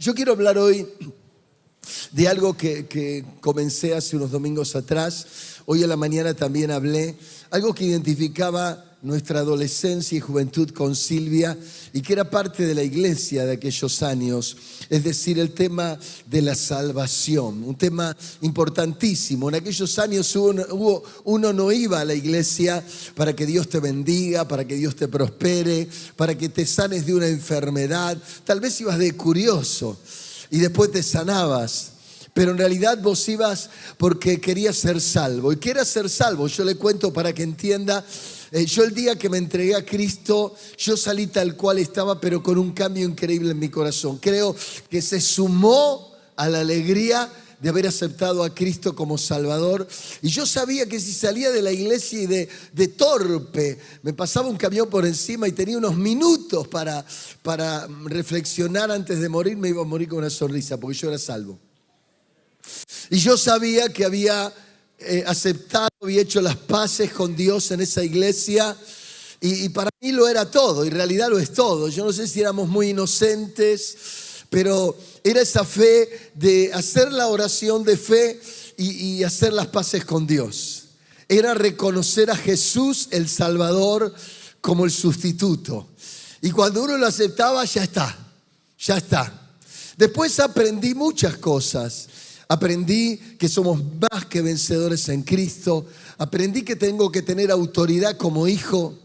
Yo quiero hablar hoy de algo que comencé hace unos domingos atrás. Hoy a la mañana también hablé, algo que identificaba nuestra adolescencia y juventud con Silvia y que era parte de la iglesia de aquellos años, es decir, el tema de la salvación, un tema importantísimo. En aquellos años uno no iba a la iglesia para que Dios te bendiga, para que Dios te prospere, para que te sanes de una enfermedad. Tal vez ibas de curioso y después te sanabas. Pero en realidad vos ibas porque querías ser salvo. ¿Y qué era ser salvo? Yo le cuento para que entienda. Yo el día que me entregué a Cristo, yo salí tal cual estaba, pero con un cambio increíble en mi corazón. Creo que se sumó a la alegría de haber aceptado a Cristo como Salvador. Y yo sabía que si salía de la iglesia y de torpe, me pasaba un camión por encima y tenía unos minutos para reflexionar antes de morir, me iba a morir con una sonrisa, porque yo era salvo. Y yo sabía que había aceptado, había hecho las paces con Dios en esa iglesia y para mí lo era todo, y en realidad lo es todo. Yo no sé si éramos muy inocentes, pero era esa fe de hacer la oración de fe y hacer las paces con Dios. Era reconocer a Jesús, el Salvador, como el sustituto. Y cuando uno lo aceptaba, ya está. Después aprendí muchas cosas. Aprendí que somos más que vencedores en Cristo. Aprendí que tengo que tener autoridad como hijo.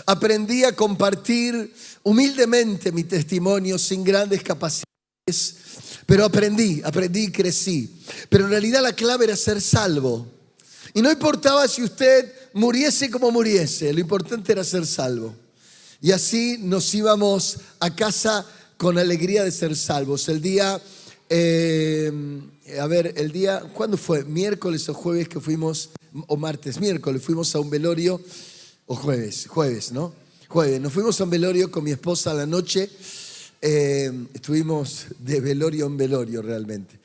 Aprendí a compartir humildemente mi testimonio sin grandes capacidades. Pero aprendí y crecí. Pero en realidad la clave era ser salvo. Y no importaba si usted muriese como muriese. Lo importante era ser salvo. Y así nos íbamos a casa con alegría de ser salvos. El día... ¿cuándo fue? ¿Miércoles o jueves que fuimos? O martes, miércoles, fuimos a un velorio, o jueves, ¿no? Jueves, nos fuimos a un velorio con mi esposa a la noche, estuvimos de velorio en velorio realmente.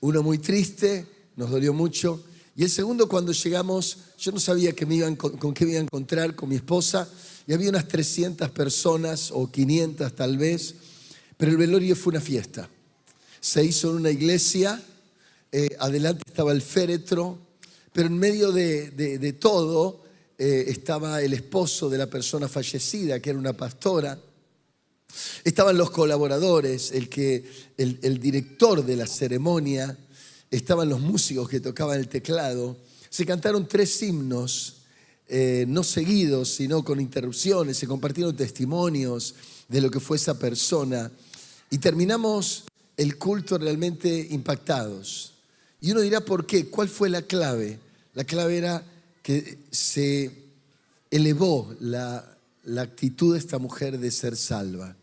Uno muy triste, nos dolió mucho, y el segundo cuando llegamos, yo no sabía con qué me iba a encontrar con mi esposa, y había unas 300 personas, o 500 tal vez, pero el velorio fue una fiesta. Se hizo en una iglesia, adelante estaba el féretro, pero en medio de todo estaba el esposo de la persona fallecida, que era una pastora. Estaban los colaboradores, el director de la ceremonia, estaban los músicos que tocaban el teclado. Se cantaron 3 himnos, no seguidos, sino con interrupciones. Se compartieron testimonios de lo que fue esa persona. Y terminamos el culto realmente impactados. Y uno dirá, ¿por qué? ¿Cuál fue la clave? La clave era que se elevó la actitud de esta mujer de ser salva.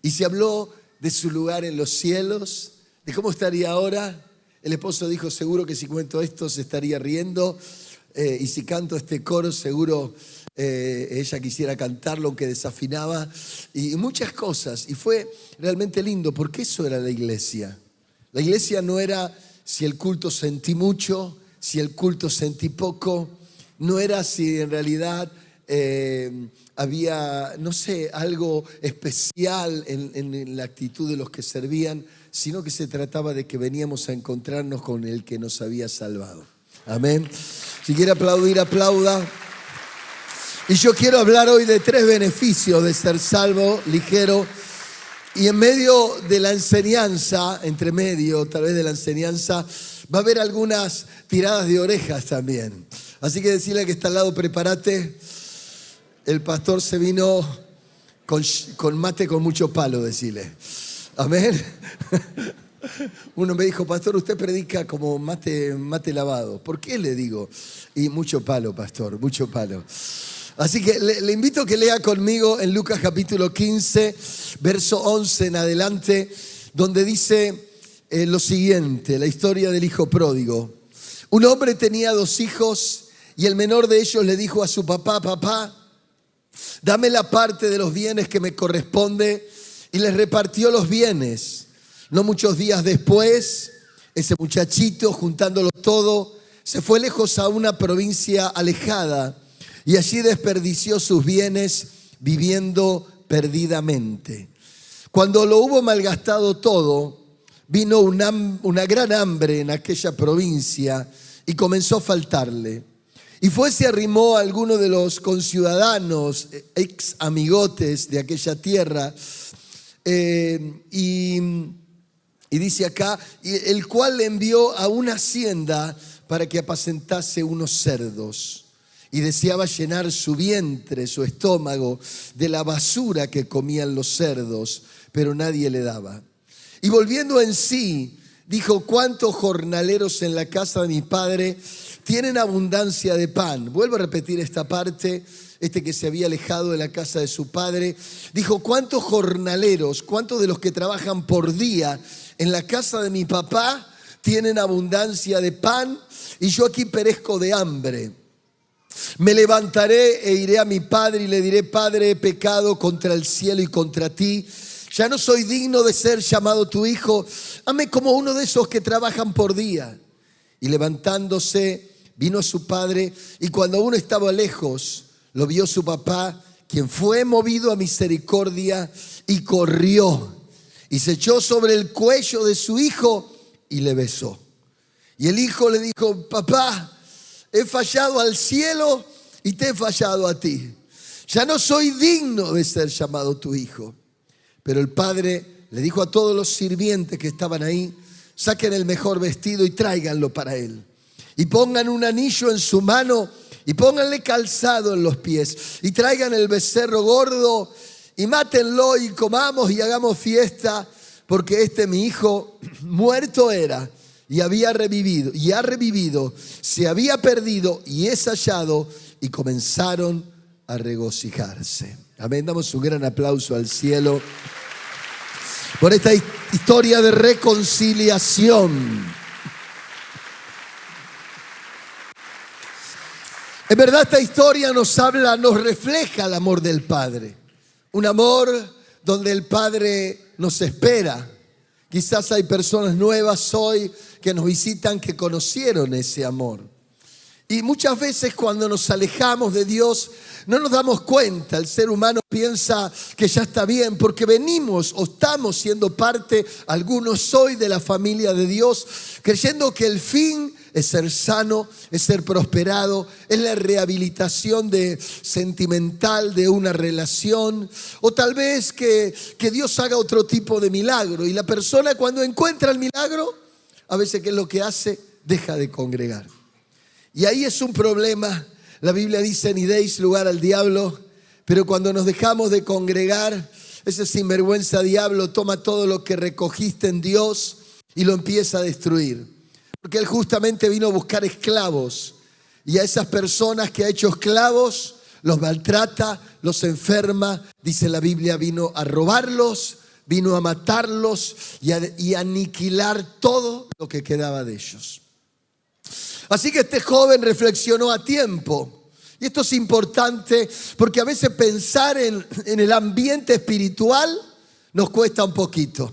Y se habló de su lugar en los cielos, de cómo estaría ahora. El esposo dijo, seguro que si cuento esto se estaría riendo. Y si canto este coro, seguro ella quisiera cantarlo, aunque desafinaba. Y muchas cosas. Y fue realmente lindo, porque eso era la iglesia. La iglesia no era si el culto sentí mucho, si el culto sentí poco. No era si en realidad había, no sé, algo especial en la actitud de los que servían, sino que se trataba de que veníamos a encontrarnos con el que nos había salvado. Amén. Si quiere aplaudir, aplauda. Y yo quiero hablar hoy de 3 beneficios de ser salvo, ligero. Y en medio de la enseñanza, entre medio tal vez de la enseñanza, va a haber algunas tiradas de orejas también. Así que decirle al que está al lado, prepárate. El pastor se vino con mate con mucho palo, decirle. Amén. Uno me dijo, pastor, usted predica como mate lavado. ¿Por qué? Le digo. Y mucho palo, pastor, mucho palo. Así que le invito a que lea conmigo en Lucas capítulo 15, verso 11 en adelante, donde dice lo siguiente, la historia del hijo pródigo. Un hombre tenía 2 hijos y el menor de ellos le dijo a su papá, papá, dame la parte de los bienes que me corresponde, y les repartió los bienes. No muchos días después, ese muchachito, juntándolo todo, se fue lejos a una provincia alejada y allí desperdició sus bienes viviendo perdidamente. Cuando lo hubo malgastado todo, vino una gran hambre en aquella provincia y comenzó a faltarle. Y fue, se arrimó a alguno de los conciudadanos, ex amigotes de aquella tierra, y dice acá, el cual le envió a una hacienda para que apacentase unos cerdos. Y deseaba llenar su vientre, su estómago, de la basura que comían los cerdos, pero nadie le daba. Y volviendo en sí, dijo: ¿cuántos jornaleros en la casa de mi padre tienen abundancia de pan? Vuelvo a repetir esta parte. Que se había alejado de la casa de su padre, dijo: ¿cuántos jornaleros, cuántos de los que trabajan por día en la casa de mi papá tienen abundancia de pan? Y yo aquí perezco de hambre. Me levantaré e iré a mi padre y le diré: Padre, he pecado contra el cielo y contra ti. Ya no soy digno de ser llamado tu hijo. Hazme como uno de esos que trabajan por día. Y levantándose, vino a su padre, y cuando aún estaba lejos, lo vio su papá, quien fue movido a misericordia y corrió y se echó sobre el cuello de su hijo y le besó. Y el hijo le dijo: papá, he fallado al cielo y te he fallado a ti. Ya no soy digno de ser llamado tu hijo. Pero el padre le dijo a todos los sirvientes que estaban ahí: saquen el mejor vestido y tráiganlo para él. Y pongan un anillo en su mano y pónganle calzado en los pies. Y traigan el becerro gordo y mátenlo y comamos y hagamos fiesta. Porque mi hijo muerto era y había revivido, y ha revivido, se había perdido y es hallado. Y comenzaron a regocijarse. Amén. Damos un gran aplauso al cielo por esta historia de reconciliación. En verdad, esta historia nos habla, nos refleja el amor del Padre. Un amor donde el Padre nos espera. Quizás hay personas nuevas hoy que nos visitan que conocieron ese amor. Y muchas veces cuando nos alejamos de Dios no nos damos cuenta. El ser humano piensa que ya está bien porque venimos o estamos siendo parte, algunos hoy, de la familia de Dios, creyendo que el fin es ser sano, es ser prosperado, es la rehabilitación sentimental de una relación, o tal vez que Dios haga otro tipo de milagro. Y la persona, cuando encuentra el milagro, a veces, ¿qué es lo que hace? Deja de congregar. Y ahí es un problema. La Biblia dice: ni deis lugar al diablo. Pero cuando nos dejamos de congregar, ese sinvergüenza diablo toma todo lo que recogiste en Dios y lo empieza a destruir. Porque Él justamente vino a buscar esclavos. Y a esas personas que ha hecho esclavos, los maltrata, los enferma. Dice la Biblia: vino a robarlos, vino a matarlos y a aniquilar todo lo que quedaba de ellos. Así que este joven reflexionó a tiempo. Y esto es importante porque a veces pensar en el ambiente espiritual nos cuesta un poquito.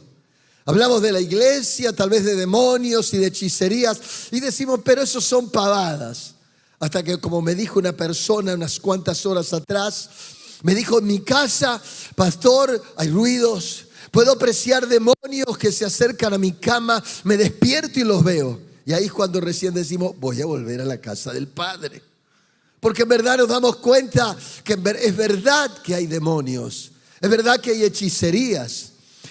Hablamos de la iglesia, tal vez de demonios y de hechicerías, y decimos: pero eso son pavadas. Hasta que, como me dijo una persona unas cuantas horas atrás, me dijo: en mi casa, pastor, hay ruidos, puedo apreciar demonios que se acercan a mi cama, me despierto y los veo. Y ahí es cuando recién decimos: voy a volver a la casa del Padre. Porque en verdad nos damos cuenta que es verdad que hay demonios, es verdad que hay hechicerías.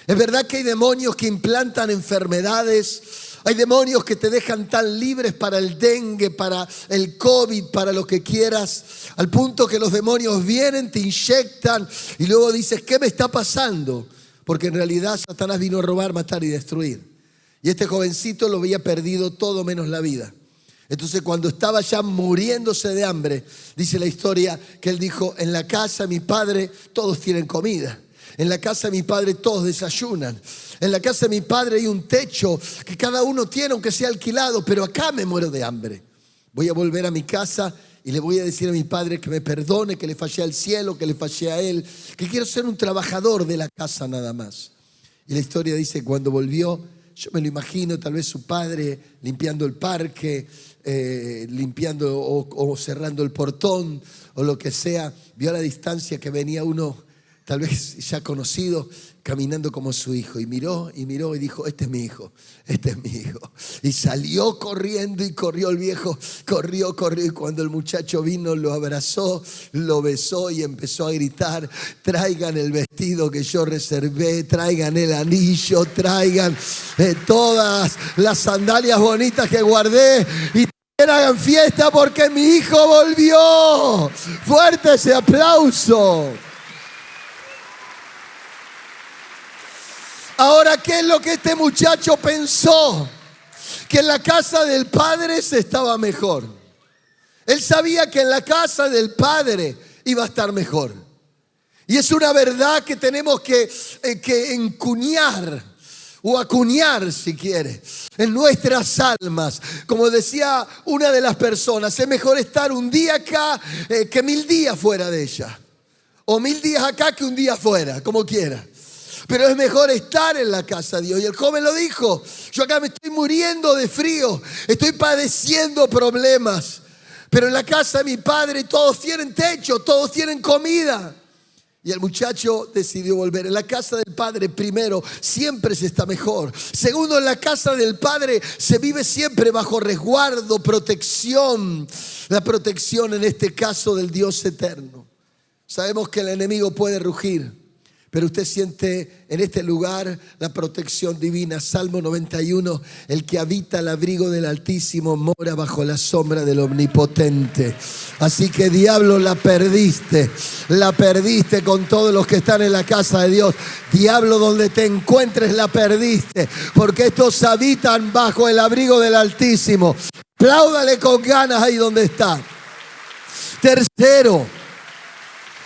Es verdad que hay demonios que implantan enfermedades. Hay demonios que te dejan tan libres para el dengue, para el COVID, para lo que quieras, al punto que los demonios vienen, te inyectan y luego dices: ¿qué me está pasando? Porque en realidad Satanás vino a robar, matar y destruir. Y este jovencito lo había perdido todo menos la vida. Entonces, cuando estaba ya muriéndose de hambre, dice la historia que él dijo: en la casa de mi padre todos tienen comida. En la casa de mi padre todos desayunan. En la casa de mi padre hay un techo que cada uno tiene, aunque sea alquilado, pero acá me muero de hambre. Voy a volver a mi casa y le voy a decir a mi padre que me perdone, que le fallé al cielo, que le fallé a él, que quiero ser un trabajador de la casa nada más. Y la historia dice: cuando volvió, yo me lo imagino, tal vez su padre limpiando el parque, limpiando o cerrando el portón o lo que sea. Vio a la distancia que venía uno tal vez ya conocido caminando como su hijo. Y miró y dijo, este es mi hijo, este es mi hijo. Y salió corriendo y corrió el viejo, corrió. Y cuando el muchacho vino, lo abrazó, lo besó y empezó a gritar, traigan el vestido que yo reservé, traigan el anillo, traigan todas las sandalias bonitas que guardé y hagan fiesta porque mi hijo volvió. Fuerte ese aplauso. Ahora, ¿qué es lo que este muchacho pensó? Que en la casa del padre se estaba mejor. Él sabía que en la casa del padre iba a estar mejor. Y es una verdad que tenemos que encuñar o acuñar, si quiere, en nuestras almas. Como decía una de las personas, es mejor estar un día acá que 1000 días fuera de ella. O 1000 días acá que un día fuera, como quiera. Pero es mejor estar en la casa de Dios. Y el joven lo dijo, yo acá me estoy muriendo de frío, estoy padeciendo problemas. Pero en la casa de mi padre todos tienen techo, todos tienen comida. Y el muchacho decidió volver. En la casa del padre, primero, siempre se está mejor. Segundo, en la casa del padre se vive siempre bajo resguardo, protección. La protección en este caso del Dios eterno. Sabemos que el enemigo puede rugir, pero usted siente en este lugar la protección divina. Salmo 91, el que habita al abrigo del Altísimo mora bajo la sombra del Omnipotente. Así que diablo, la perdiste con todos los que están en la casa de Dios. Diablo, donde te encuentres la perdiste, porque estos habitan bajo el abrigo del Altísimo. Apláudale con ganas ahí donde está. Tercero,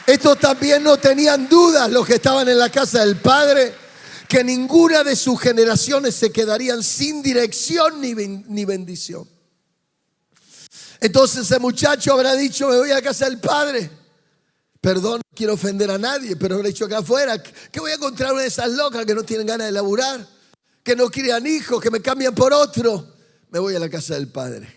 estos también no tenían dudas, los que estaban en la casa del Padre, que ninguna de sus generaciones se quedarían sin dirección ni bendición. Entonces ese muchacho habrá dicho, me voy a la casa del Padre. Perdón, no quiero ofender a nadie, pero habrá dicho acá afuera, que voy a encontrar una de esas locas que no tienen ganas de laburar, que no crían hijos, que me cambian por otro. Me voy a la casa del Padre.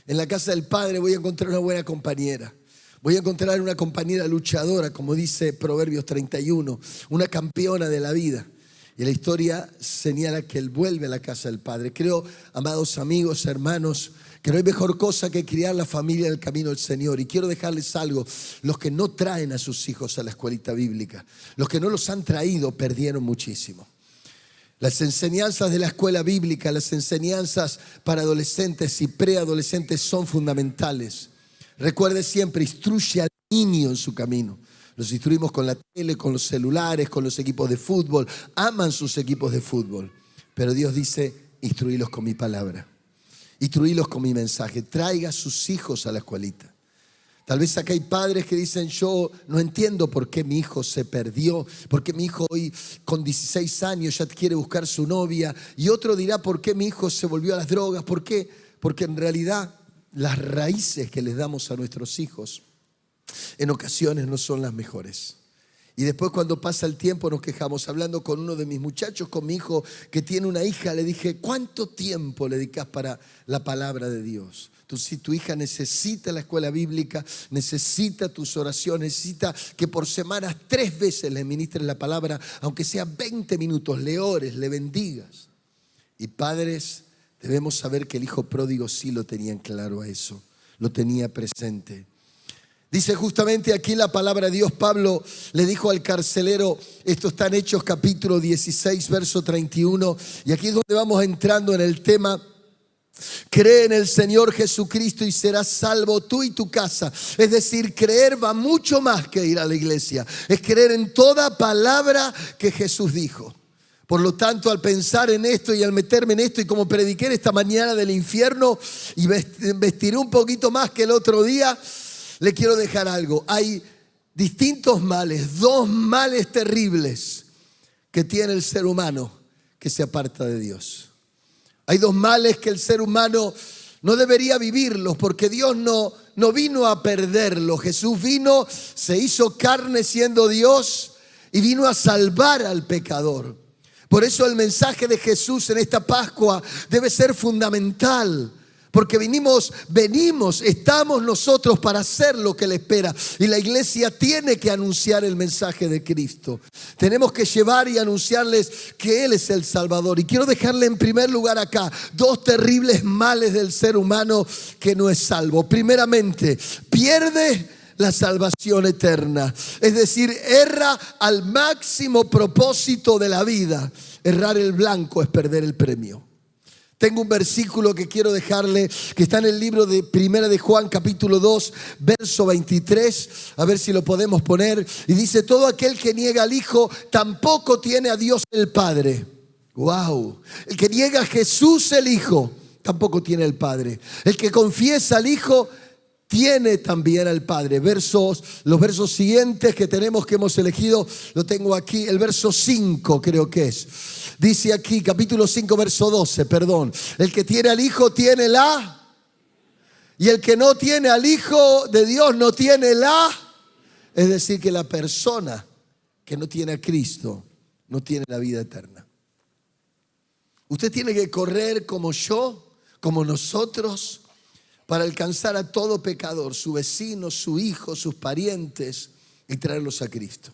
En la casa del Padre voy a encontrar una buena compañera. Voy a encontrar una compañera luchadora, como dice Proverbios 31, una campeona de la vida. Y la historia señala que él vuelve a la casa del Padre. Creo, amados amigos, hermanos, que no hay mejor cosa que criar la familia en el camino del Señor. Y quiero dejarles algo, los que no traen a sus hijos a la escuelita bíblica, los que no los han traído, perdieron muchísimo. Las enseñanzas de la escuela bíblica, las enseñanzas para adolescentes y preadolescentes son fundamentales. Recuerde siempre, instruye al niño en su camino. Los instruimos con la tele, con los celulares, con los equipos de fútbol. Aman sus equipos de fútbol. Pero Dios dice, instruílos con mi palabra. Instruílos con mi mensaje. Traiga a sus hijos a la escuelita. Tal vez acá hay padres que dicen, yo no entiendo por qué mi hijo se perdió, por qué mi hijo hoy con 16 años ya quiere buscar su novia. Y otro dirá, ¿por qué mi hijo se volvió a las drogas? ¿Por qué? Porque en realidad las raíces que les damos a nuestros hijos en ocasiones no son las mejores. Y después, cuando pasa el tiempo, nos quejamos. Hablando con uno de mis muchachos, con mi hijo que tiene una hija, le dije, ¿cuánto tiempo le dedicas para la palabra de Dios? Si tu hija necesita la escuela bíblica, necesita tus oraciones, necesita que por semanas 3 veces le ministres la palabra, aunque sea 20 minutos, le ores, le bendigas. Y padres, debemos saber que el hijo pródigo sí lo tenían claro a eso, lo tenía presente. Dice justamente aquí la palabra de Dios, Pablo le dijo al carcelero, esto está en Hechos capítulo 16, verso 31, y aquí es donde vamos entrando en el tema. Cree en el Señor Jesucristo y serás salvo tú y tu casa. Es decir, creer va mucho más que ir a la iglesia. Es creer en toda palabra que Jesús dijo. Por lo tanto, al pensar en esto y al meterme en esto, y como prediqué esta mañana del infierno y vestiré un poquito más que el otro día, le quiero dejar algo. Hay distintos males, 2 males terribles que tiene el ser humano que se aparta de Dios. Hay 2 males que el ser humano no debería vivirlos, porque Dios no vino a perderlos. Jesús vino, se hizo carne siendo Dios y vino a salvar al pecador. Por eso el mensaje de Jesús en esta Pascua debe ser fundamental Porque estamos nosotros para hacer lo que Él espera. Y la iglesia tiene que anunciar el mensaje de Cristo. Tenemos que llevar y anunciarles que Él es el Salvador. Y quiero dejarle en primer lugar acá 2 terribles males del ser humano que no es salvo. Primeramente, pierde la salvación eterna. Es decir, erra al máximo propósito de la vida. Errar el blanco es perder el premio. Tengo un versículo que quiero dejarle, que está en el libro de Primera de Juan, capítulo 2, verso 23. A ver si lo podemos poner. Y dice: todo aquel que niega al Hijo tampoco tiene a Dios el Padre. Wow. El que niega a Jesús el Hijo tampoco tiene al Padre. El que confiesa al Hijo tiene también al Padre. Los versos siguientes que hemos elegido, lo tengo aquí, el verso 5 creo que es. Dice aquí, capítulo 5, verso 12, perdón. El que tiene al Hijo tiene la, y el que no tiene al Hijo de Dios no tiene la. Es decir, que la persona que no tiene a Cristo no tiene la vida eterna. Usted tiene que correr como yo, como nosotros, para alcanzar a todo pecador, su vecino, su hijo, sus parientes, y traerlos a Cristo.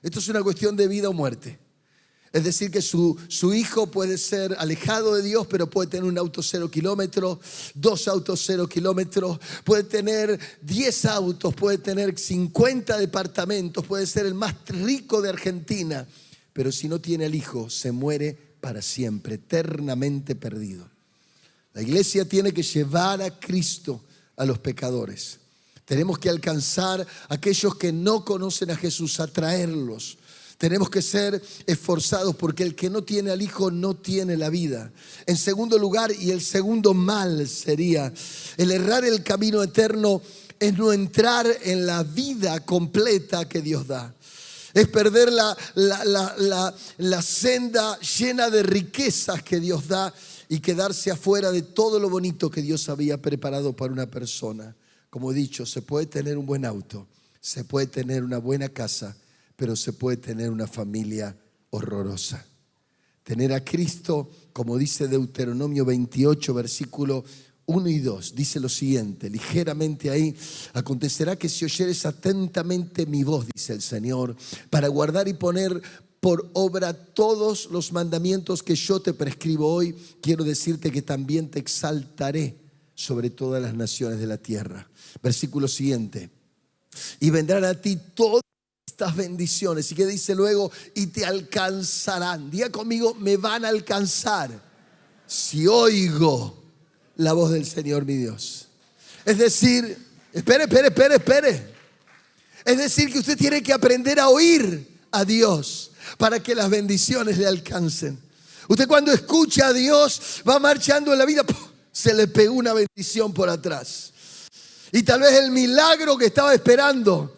Esto es una cuestión de vida o muerte. Es decir, que su hijo puede ser alejado de Dios, pero puede tener un auto 0 kilómetros, 2 autos 0 kilómetros, puede tener 10 autos, puede tener 50 departamentos, puede ser el más rico de Argentina, pero si no tiene el hijo, se muere para siempre, eternamente perdido. La iglesia tiene que llevar a Cristo a los pecadores. Tenemos que alcanzar a aquellos que no conocen a Jesús, atraerlos. Tenemos que ser esforzados porque el que no tiene al Hijo no tiene la vida. En segundo lugar, y el segundo mal sería, el errar el camino eterno es no entrar en la vida completa que Dios da. Es perder la senda llena de riquezas que Dios da y quedarse afuera de todo lo bonito que Dios había preparado para una persona. Como he dicho, se puede tener un buen auto, se puede tener una buena casa, pero se puede tener una familia horrorosa. Tener a Cristo, como dice Deuteronomio 28, versículo 1 y 2, dice lo siguiente, ligeramente ahí: acontecerá que si oyeres atentamente mi voz, dice el Señor, para guardar y poner por obra todos los mandamientos que yo te prescribo hoy, quiero decirte que también te exaltaré sobre todas las naciones de la tierra. Versículo siguiente: y vendrán a ti todas estas bendiciones. ¿Y qué dice luego? Y te alcanzarán. Diga conmigo: me van a alcanzar si oigo la voz del Señor mi Dios. Es decir, espere. Es decir, que usted tiene que aprender a oír a Dios para que las bendiciones le alcancen. Usted cuando escucha a Dios va marchando en la vida, ¡pum!, se le pegó una bendición por atrás. Y tal vez el milagro que estaba esperando.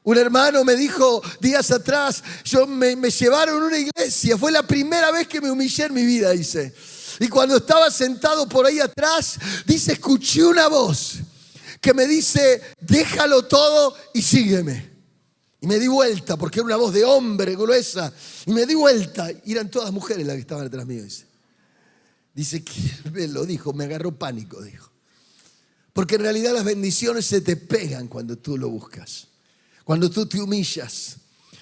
Un hermano me dijo días atrás, me llevaron a una iglesia, fue la primera vez que me humillé en mi vida, dice. Y cuando estaba sentado por ahí atrás, dice, escuché una voz que me dice: déjalo todo y sígueme. Y me di vuelta, porque era una voz de hombre gruesa. Y me di vuelta, y eran todas mujeres las que estaban detrás mío, dice. Dice, ¿quién me lo dijo? Me agarró pánico, dijo. Porque en realidad las bendiciones se te pegan cuando tú lo buscas. Cuando tú te humillas.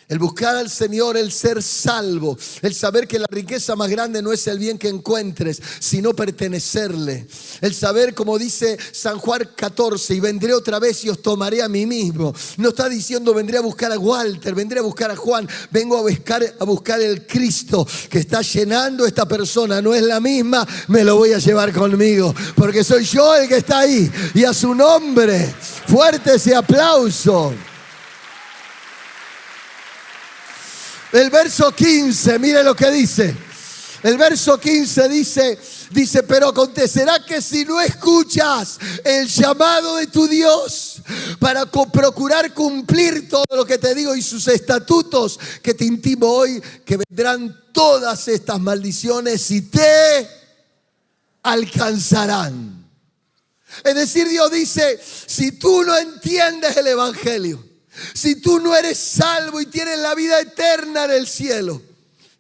El buscar al Señor, el ser salvo, el saber que la riqueza más grande no es el bien que encuentres, sino pertenecerle. El saber, como dice San Juan 14, y vendré otra vez y os tomaré a mí mismo. No está diciendo vendré a buscar a Walter, vendré a buscar a Juan. Vengo a buscar el Cristo que está llenando esta persona. No es la misma, me lo voy a llevar conmigo, porque soy yo el que está ahí. Y a su nombre, fuerte ese aplauso. El verso 15, mire lo que dice. El verso 15 dice, pero acontecerá que si no escuchas el llamado de tu Dios para procurar cumplir todo lo que te digo y sus estatutos que te intimo hoy, que vendrán todas estas maldiciones y te alcanzarán. Es decir, Dios dice, si tú no entiendes el evangelio, si tú no eres salvo y tienes la vida eterna en el cielo,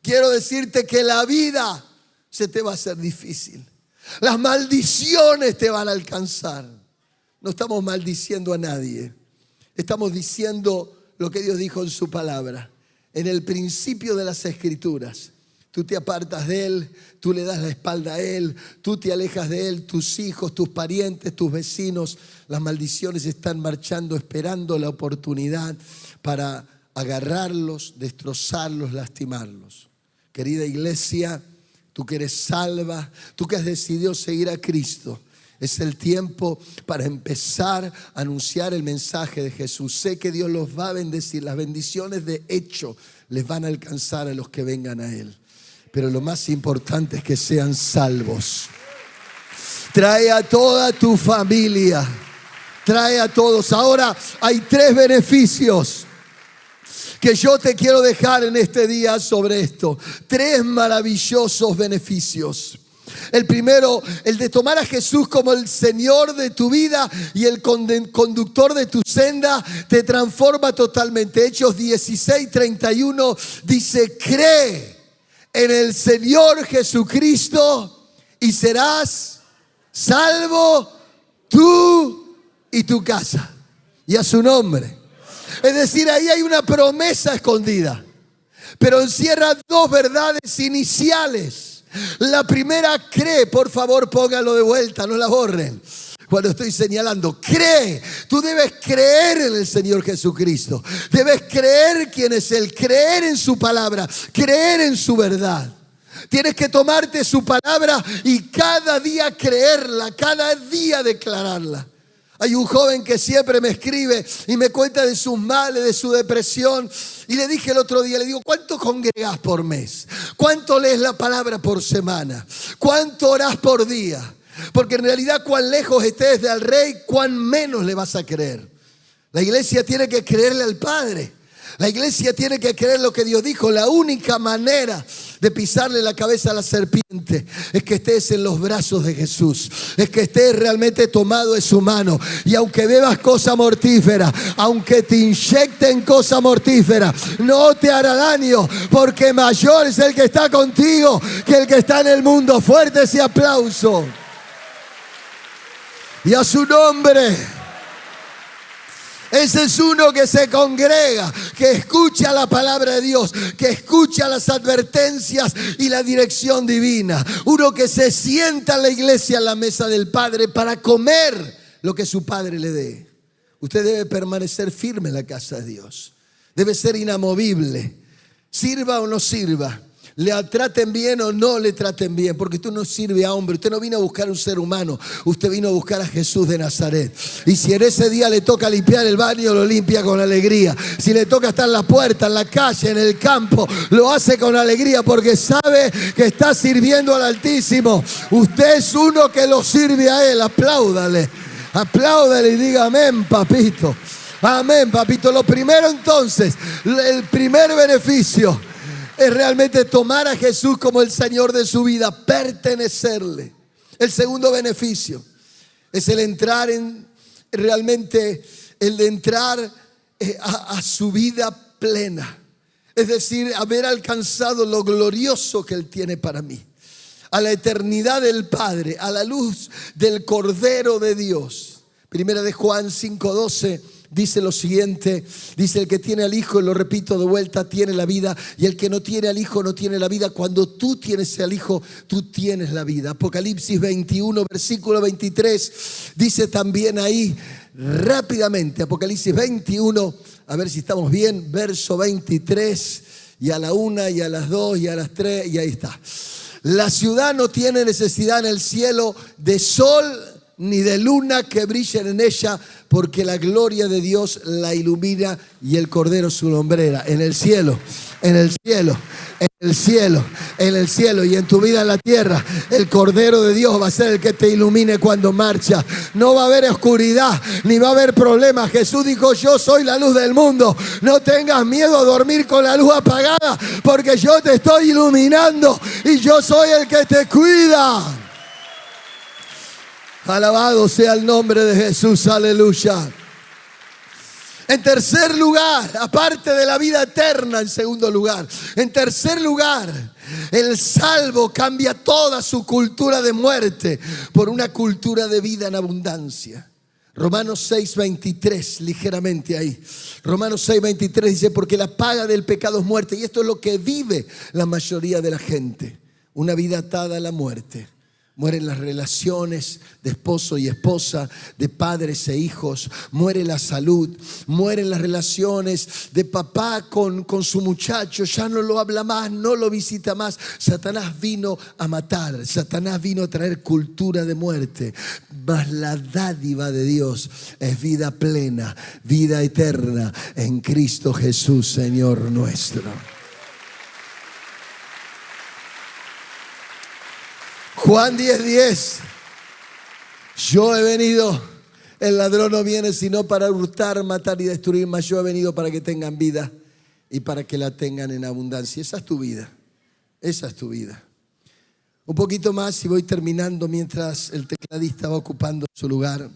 quiero decirte que la vida se te va a hacer difícil. Las maldiciones te van a alcanzar. No estamos maldiciendo a nadie. Estamos diciendo lo que Dios dijo en su palabra. En el principio de las Escrituras. Tú te apartas de Él, tú le das la espalda a Él, tú te alejas de Él, tus hijos, tus parientes, tus vecinos. Las maldiciones están marchando, esperando la oportunidad para agarrarlos, destrozarlos, lastimarlos. Querida iglesia, tú que eres salva, tú que has decidido seguir a Cristo, es el tiempo para empezar a anunciar el mensaje de Jesús. Sé que Dios los va a bendecir, las bendiciones de hecho les van a alcanzar a los que vengan a Él. Pero lo más importante es que sean salvos. Trae a toda tu familia, trae a todos. Ahora hay 3 beneficios que yo te quiero dejar en este día sobre esto. 3 maravillosos beneficios. El primero, el de tomar a Jesús como el Señor de tu vida y el conductor de tu senda, te transforma totalmente. Hechos 16:31 dice: cree en el Señor Jesucristo y serás salvo tú y tu casa. Y a su nombre. Es decir, ahí hay una promesa escondida, pero encierra 2 verdades iniciales. La primera, cree. Por favor, póngalo de vuelta, no la borren cuando estoy señalando. Cree. Tú debes creer en el Señor Jesucristo. Debes creer quién es Él, creer en su palabra, creer en su verdad. Tienes que tomarte su palabra y cada día creerla, cada día declararla. Hay un joven que siempre me escribe y me cuenta de sus males, de su depresión. Y le dije el otro día, le digo: ¿cuánto congregás por mes? ¿Cuánto lees la palabra por semana? ¿Cuánto orás por día? Porque en realidad, cuán lejos estés del Rey, cuán menos le vas a creer. La iglesia tiene que creerle al Padre. La iglesia tiene que creer lo que Dios dijo. La única manera de pisarle la cabeza a la serpiente es que estés en los brazos de Jesús, es que estés realmente tomado de su mano. Y aunque bebas cosa mortífera, aunque te inyecten cosa mortífera, no te hará daño, porque mayor es el que está contigo que el que está en el mundo. Fuerte ese aplauso. Y a su nombre. Ese es uno que se congrega, que escucha la palabra de Dios, que escucha las advertencias y la dirección divina. Uno que se sienta en la iglesia, en la mesa del Padre, para comer lo que su Padre le dé. Usted debe permanecer firme en la casa de Dios. Debe ser inamovible. Sirva o no sirva. Le traten bien o no le traten bien, porque usted no sirve a hombre. Usted no vino a buscar un ser humano, usted vino a buscar a Jesús de Nazaret. Y si en ese día le toca limpiar el baño, lo limpia con alegría. Si le toca estar en la puerta, en la calle, en el campo, lo hace con alegría, porque sabe que está sirviendo al Altísimo. Usted es uno que lo sirve a Él. Apláudale, apláudale y diga: amén, papito. Amén, papito. Lo primero, entonces, el primer beneficio es realmente tomar a Jesús como el Señor de su vida, pertenecerle. El segundo beneficio es el entrar en, realmente, el de entrar a su vida plena. Es decir, haber alcanzado lo glorioso que Él tiene para mí. A la eternidad del Padre, a la luz del Cordero de Dios. Primera de Juan 5:12. Dice lo siguiente, dice: el que tiene al Hijo, lo repito de vuelta, tiene la vida, y el que no tiene al Hijo no tiene la vida. Cuando tú tienes al Hijo, tú tienes la vida. Apocalipsis 21, versículo 23, dice también ahí, rápidamente, Apocalipsis 21, a ver si estamos bien, verso 23, y a la 1, y a las 2, y a las 3, y ahí está. La ciudad no tiene necesidad en el cielo de sol ni de luna que brillen en ella, porque la gloria de Dios la ilumina y el Cordero su lumbrera. En el cielo, en el cielo, en el cielo, en el cielo y en tu vida en la tierra, el Cordero de Dios va a ser el que te ilumine cuando marcha. No va a haber oscuridad, ni va a haber problemas. Jesús dijo: yo soy la luz del mundo. No tengas miedo a dormir con la luz apagada, porque yo te estoy iluminando y yo soy el que te cuida. Alabado sea el nombre de Jesús, aleluya. En tercer lugar, aparte de la vida eterna, en segundo lugar, en tercer lugar, el salvo cambia toda su cultura de muerte por una cultura de vida en abundancia. Romanos 6:23, ligeramente ahí. Romanos 6:23 dice, porque la paga del pecado es muerte. Y esto es lo que vive la mayoría de la gente. Una vida atada a la muerte. Mueren las relaciones de esposo y esposa, de padres e hijos. Muere la salud. Mueren las relaciones de papá con su muchacho. Ya no lo habla más, no lo visita más. Satanás vino a matar. Satanás vino a traer cultura de muerte. Mas la dádiva de Dios es vida plena, vida eterna en Cristo Jesús, Señor nuestro. Juan 10:10. Yo he venido, el ladrón no viene sino para hurtar, matar y destruir, mas yo he venido para que tengan vida y para que la tengan en abundancia. Esa es tu vida, esa es tu vida. Un poquito más y voy terminando mientras el tecladista va ocupando su lugar.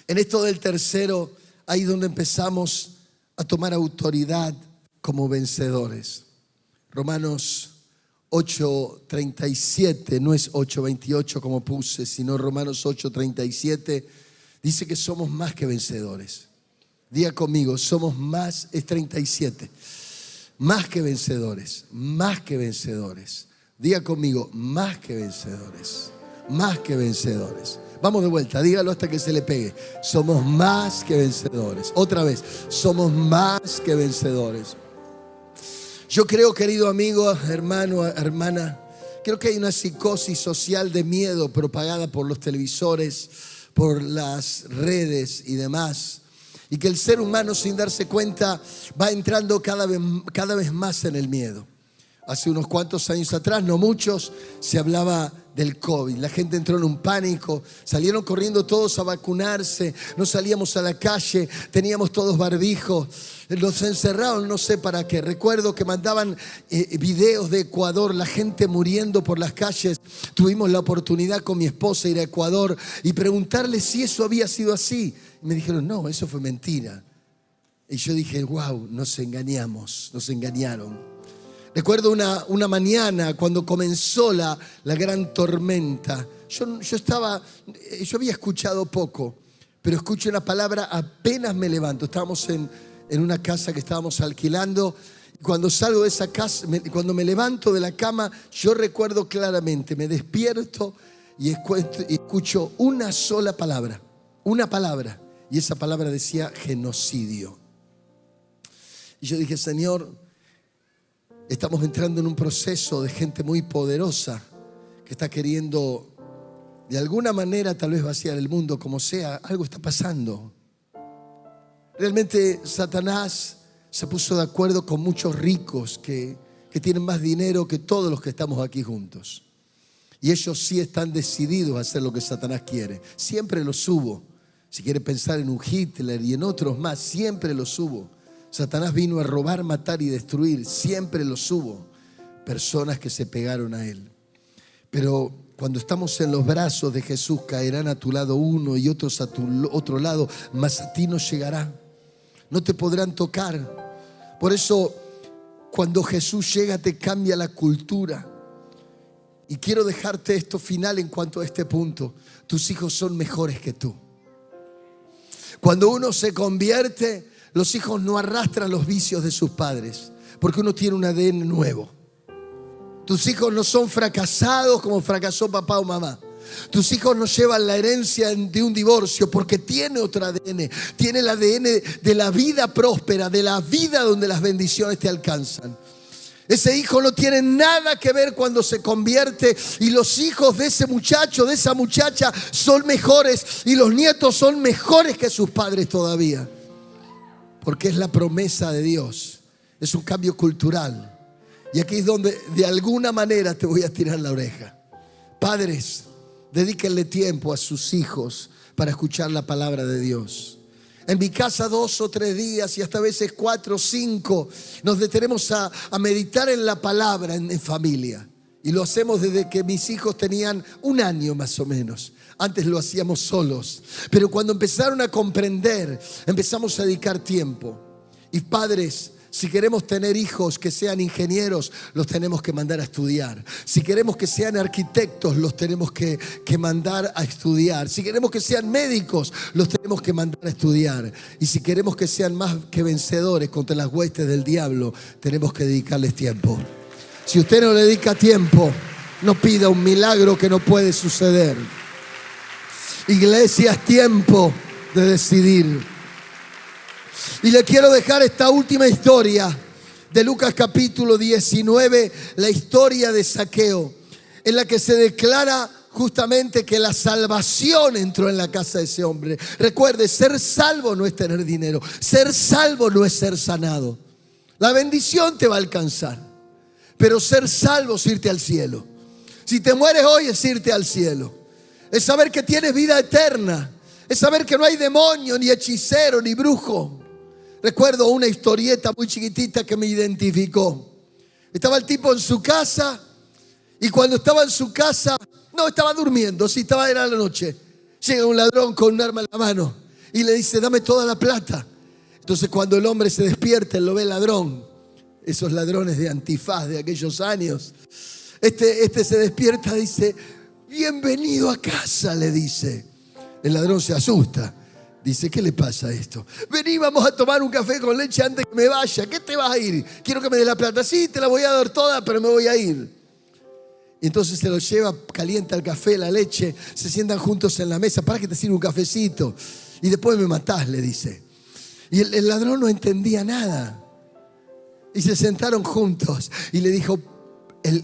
En esto del tercero, ahí donde empezamos a tomar autoridad como vencedores. Romanos 8:37, no es 8:28 como puse, sino Romanos 8:37, dice que somos más que vencedores. Diga conmigo, somos más, es 37, más que vencedores, más que vencedores. Diga conmigo, más que vencedores, más que vencedores. Vamos de vuelta, dígalo hasta que se le pegue. Somos más que vencedores. Otra vez, somos más que vencedores. Yo creo, querido amigo, hermano, hermana, creo que hay una psicosis social de miedo propagada por los televisores, por las redes y demás. Y que el ser humano, sin darse cuenta, va entrando cada vez más en el miedo. Hace unos cuantos años atrás, no muchos, se hablaba del COVID. La gente entró en un pánico, salieron corriendo todos a vacunarse, no salíamos a la calle, teníamos todos barbijos, los encerraron no sé para qué. Recuerdo que mandaban videos de Ecuador, la gente muriendo por las calles. Tuvimos la oportunidad con mi esposa de ir a Ecuador y preguntarle si eso había sido así. Y me dijeron, no, eso fue mentira. Y yo dije, wow, nos engañamos, nos engañaron. Recuerdo una mañana cuando comenzó la gran tormenta. Yo había escuchado poco, pero escuché una palabra apenas me levanto. Estábamos en una casa que estábamos alquilando. Cuando salgo de esa casa, cuando me levanto de la cama, yo recuerdo claramente, me despierto y escucho una sola palabra, una palabra. Y esa palabra decía genocidio. Y yo dije, Señor, estamos entrando en un proceso de gente muy poderosa que está queriendo de alguna manera tal vez vaciar el mundo, como sea, algo está pasando. Realmente Satanás se puso de acuerdo con muchos ricos que tienen más dinero que todos los que estamos aquí juntos. Y ellos sí están decididos a hacer lo que Satanás quiere. Siempre los hubo. Si quiere pensar en un Hitler y en otros más, siempre los hubo. Satanás vino a robar, matar y destruir. Siempre los hubo. Personas que se pegaron a él. Pero cuando estamos en los brazos de Jesús, caerán a tu lado uno y otros a tu otro lado, mas a ti no llegará. No te podrán tocar. Por eso, cuando Jesús llega, te cambia la cultura. Y quiero dejarte esto final en cuanto a este punto. Tus hijos son mejores que tú. Cuando uno se convierte, los hijos no arrastran los vicios de sus padres, porque uno tiene un ADN nuevo. Tus hijos no son fracasados como fracasó papá o mamá. Tus hijos no llevan la herencia de un divorcio porque tiene otro ADN. Tiene el ADN de la vida próspera, de la vida donde las bendiciones te alcanzan. Ese hijo no tiene nada que ver cuando se convierte, y los hijos de ese muchacho, de esa muchacha son mejores, y los nietos son mejores que sus padres todavía. Porque es la promesa de Dios. Es un cambio cultural. Y aquí es donde de alguna manera te voy a tirar la oreja. Padres, dedíquenle tiempo a sus hijos para escuchar la palabra de Dios. En mi casa 2 o 3 días y hasta a veces 4 o 5 nos detenemos a meditar en la palabra en familia. Y lo hacemos desde que mis hijos tenían 1 año más o menos. Antes lo hacíamos solos. Pero cuando empezaron a comprender, empezamos a dedicar tiempo. Y padres, si queremos tener hijos que sean ingenieros, los tenemos que mandar a estudiar. Si queremos que sean arquitectos, los tenemos que mandar a estudiar. Si queremos que sean médicos, los tenemos que mandar a estudiar. Y si queremos que sean más que vencedores contra las huestes del diablo, tenemos que dedicarles tiempo. Si usted no le dedica tiempo, no pida un milagro que no puede suceder. Iglesia, es tiempo de decidir. Y le quiero dejar esta última historia de Lucas capítulo 19, la historia de Zaqueo, en la que se declara justamente que la salvación entró en la casa de ese hombre. Recuerde, ser salvo no es tener dinero, ser salvo no es ser sanado. La bendición te va a alcanzar. Pero ser salvo es irte al cielo. Si te mueres hoy es irte al cielo. Es saber que tienes vida eterna. Es saber que no hay demonio, ni hechicero, ni brujo. Recuerdo una historieta muy chiquitita que me identificó. Estaba el tipo en su casa. Y cuando estaba en su casa, no estaba durmiendo, sí, era la noche. Llega un ladrón con un arma en la mano y le dice: dame toda la plata. Entonces cuando el hombre se despierta, él lo ve el ladrón. Esos ladrones de antifaz de aquellos años. Este se despierta y dice: bienvenido a casa, le dice. El ladrón se asusta. Dice: ¿qué le pasa a esto? Vení, vamos a tomar un café con leche antes que me vaya. ¿Qué te vas a ir? Quiero que me des la plata. Sí, te la voy a dar toda, pero me voy a ir. Y entonces se lo lleva, calienta el café, la leche. Se sientan juntos en la mesa. Para que te sirva un cafecito. Y después me matás, le dice. Y el ladrón no entendía nada. Y se sentaron juntos y le dijo el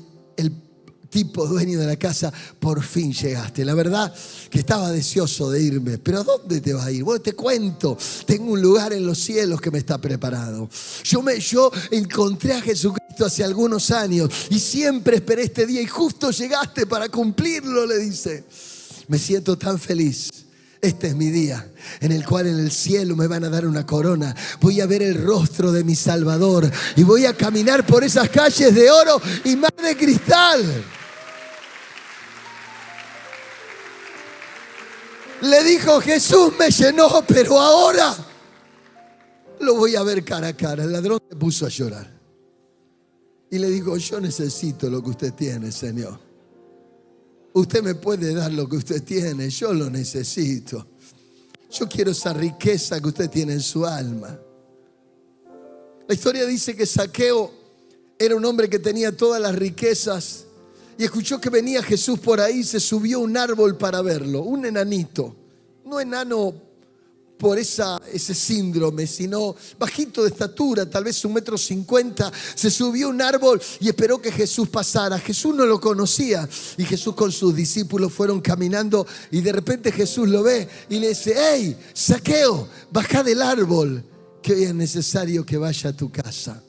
tipo dueño de la casa: por fin llegaste. La verdad que estaba deseoso de irme, pero ¿a dónde te vas a ir? Bueno, te cuento, tengo un lugar en los cielos que me está preparado. Yo encontré a Jesucristo hace algunos años y siempre esperé este día y justo llegaste para cumplirlo, le dice. Me siento tan feliz. Este es mi día en el cual en el cielo me van a dar una corona. Voy a ver el rostro de mi Salvador y voy a caminar por esas calles de oro y mar de cristal. Le dijo: Jesús me llenó, pero ahora lo voy a ver cara a cara. El ladrón se puso a llorar y le dijo: yo necesito lo que usted tiene, Señor. Usted me puede dar lo que usted tiene, yo lo necesito. Yo quiero esa riqueza que usted tiene en su alma. La historia dice que Zaqueo era un hombre que tenía todas las riquezas y escuchó que venía Jesús por ahí. Se subió a un árbol para verlo, un enanito. No enano por ese síndrome, sino bajito de estatura, tal vez 1,50 m. Se subió a un árbol y esperó que Jesús pasara. Jesús no lo conocía y Jesús con sus discípulos fueron caminando y de repente Jesús lo ve y le dice: hey, Zaqueo, baja del árbol, que hoy es necesario que vaya a tu casa.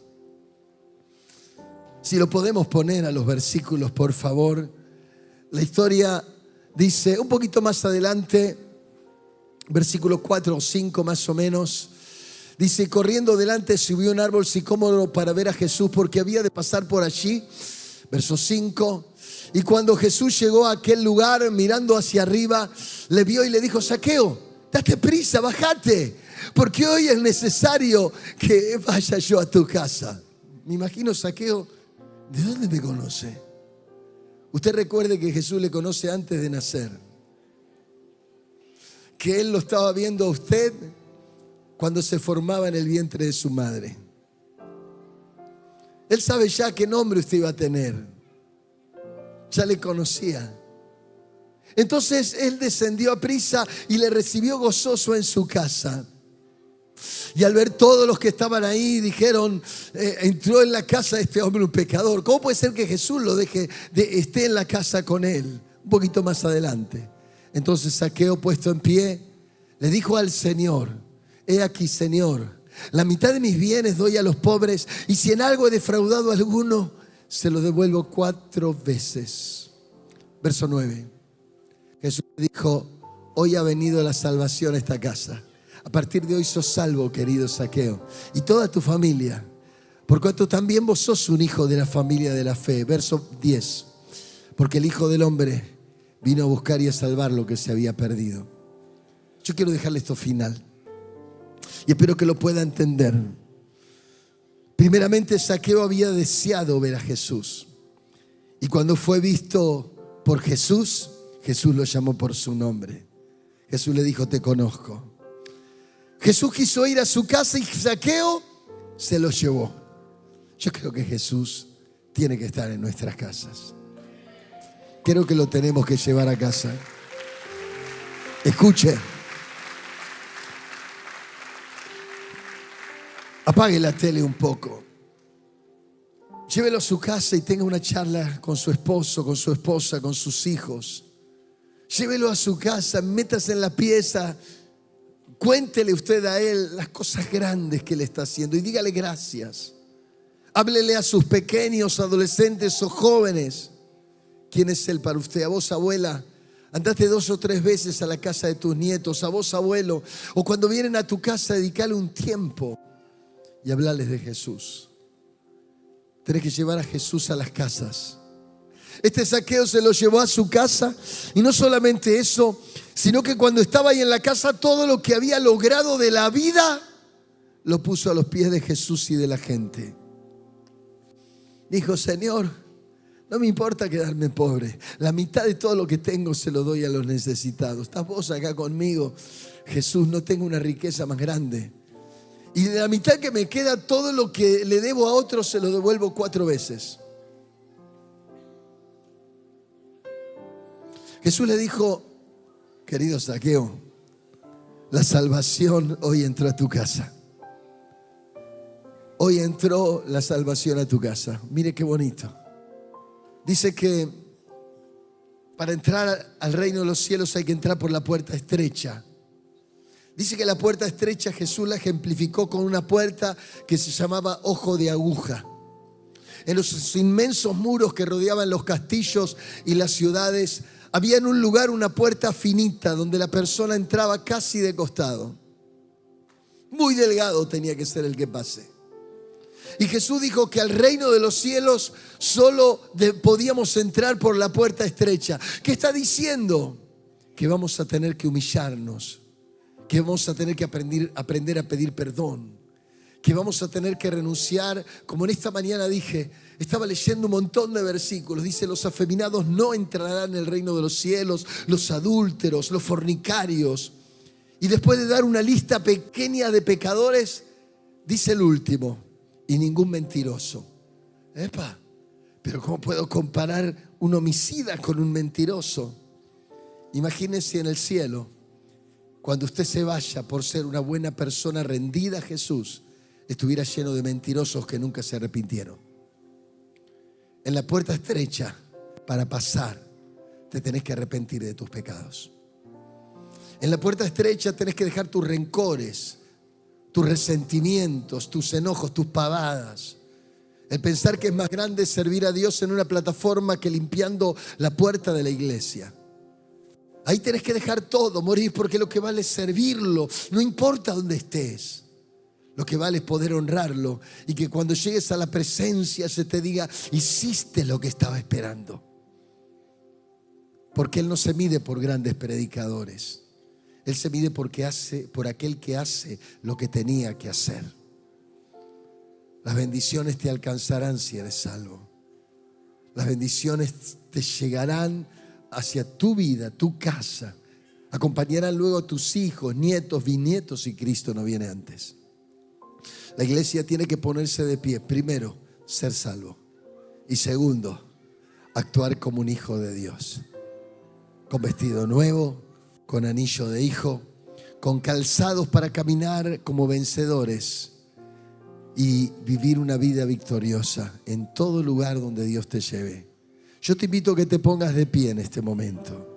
Si lo podemos poner a los versículos, por favor. La historia dice, un poquito más adelante, versículos 4 o 5 más o menos, dice: corriendo delante subió a un árbol sicómoro para ver a Jesús, porque había de pasar por allí. Verso 5. Y cuando Jesús llegó a aquel lugar, mirando hacia arriba, le vio y le dijo: Zaqueo, date prisa, bájate, porque hoy es necesario que vaya yo a tu casa. Me imagino Zaqueo: ¿de dónde me conoce? Usted recuerde que Jesús le conoce antes de nacer, que Él lo estaba viendo a usted cuando se formaba en el vientre de su madre. Él sabe ya qué nombre usted iba a tener. Ya le conocía. Entonces Él descendió a prisa y le recibió gozoso en su casa. Y al ver todos los que estaban ahí, dijeron: entró en la casa de este hombre un pecador. ¿Cómo puede ser que Jesús lo esté en la casa con él? Un poquito más adelante. Entonces Zaqueo, puesto en pie, le dijo al Señor: he aquí, Señor, la mitad de mis bienes doy a los pobres, y si en algo he defraudado a alguno, se lo devuelvo 4 veces. Verso 9. Jesús le dijo: hoy ha venido la salvación a esta casa. A partir de hoy sos salvo, querido Zaqueo, y toda tu familia, por cuanto también vos sos un hijo de la familia de la fe. Verso 10. porque el Hijo del Hombre vino a buscar y a salvar lo que se había perdido. Yo quiero dejarle esto final y espero que lo pueda entender. Primeramente, Zaqueo había deseado ver a Jesús. Y cuando fue visto por Jesús, Jesús lo llamó por su nombre. Jesús le dijo: te conozco. Jesús quiso ir a su casa y Zaqueo se lo llevó. Yo creo que Jesús tiene que estar en nuestras casas. Creo que lo tenemos que llevar a casa. Escuche. Apague la tele un poco. Llévelo a su casa y tenga una charla con su esposo, con su esposa, con sus hijos. Llévelo a su casa, métase en la pieza. Cuéntele usted a él las cosas grandes que él está haciendo y dígale gracias. Háblele a sus pequeños, adolescentes o jóvenes. ¿Quién es él para usted? A vos, abuela, andate 2 o 3 veces a la casa de tus nietos. A vos, abuelo, o cuando vienen a tu casa, dedicale un tiempo y hablarles de Jesús. Tenés que llevar a Jesús a las casas. Este Zaqueo se lo llevó a su casa y no solamente eso, sino que cuando estaba ahí en la casa, todo lo que había logrado de la vida lo puso a los pies de Jesús y de la gente. Dijo: Señor, no me importa quedarme pobre. La mitad de todo lo que tengo se lo doy a los necesitados. ¿Estás vos acá conmigo? Jesús, no tengo una riqueza más grande. Y de la mitad que me queda, todo lo que le debo a otros se lo devuelvo 4 veces. Jesús le dijo: querido Zaqueo, la salvación hoy entró a tu casa. Hoy entró la salvación a tu casa. Mire qué bonito. Dice que para entrar al reino de los cielos hay que entrar por la puerta estrecha. Dice que la puerta estrecha Jesús la ejemplificó con una puerta que se llamaba ojo de aguja. En los inmensos muros que rodeaban los castillos y las ciudades, había en un lugar una puerta finita donde la persona entraba casi de costado. Muy delgado tenía que ser el que pase. Y Jesús dijo que al reino de los cielos solo podíamos entrar por la puerta estrecha. ¿Qué está diciendo? Que vamos a tener que humillarnos, que vamos a tener que aprender a pedir perdón, que vamos a tener que renunciar. Como en esta mañana dije, estaba leyendo un montón de versículos. Dice: los afeminados no entrarán en el reino de los cielos, los adúlteros, los fornicarios. Y después de dar una lista pequeña de pecadores, dice el último: y ningún mentiroso. Epa, pero ¿cómo puedo comparar un homicida con un mentiroso? Imagínese en el cielo, cuando usted se vaya por ser una buena persona rendida a Jesús, estuviera lleno de mentirosos que nunca se arrepintieron. En la puerta estrecha, para pasar, te tenés que arrepentir de tus pecados. En la puerta estrecha tenés que dejar tus rencores, tus resentimientos, tus enojos, tus pavadas. El pensar que es más grande servir a Dios en una plataforma que limpiando la puerta de la iglesia. Ahí tenés que dejar todo, morir, porque lo que vale es servirlo, no importa dónde estés. Lo que vale es poder honrarlo y que cuando llegues a la presencia se te diga: hiciste lo que estaba esperando. Porque Él no se mide por grandes predicadores. Él se mide por aquel que hace lo que tenía que hacer. Las bendiciones te alcanzarán si eres salvo. Las bendiciones te llegarán hacia tu vida, tu casa. Acompañarán luego a tus hijos, nietos, bisnietos, si Cristo no viene antes. La iglesia tiene que ponerse de pie. Primero, ser salvo. Y segundo, actuar como un hijo de Dios. Con vestido nuevo, con anillo de hijo, con calzados para caminar como vencedores y vivir una vida victoriosa en todo lugar donde Dios te lleve. Yo te invito a que te pongas de pie en este momento.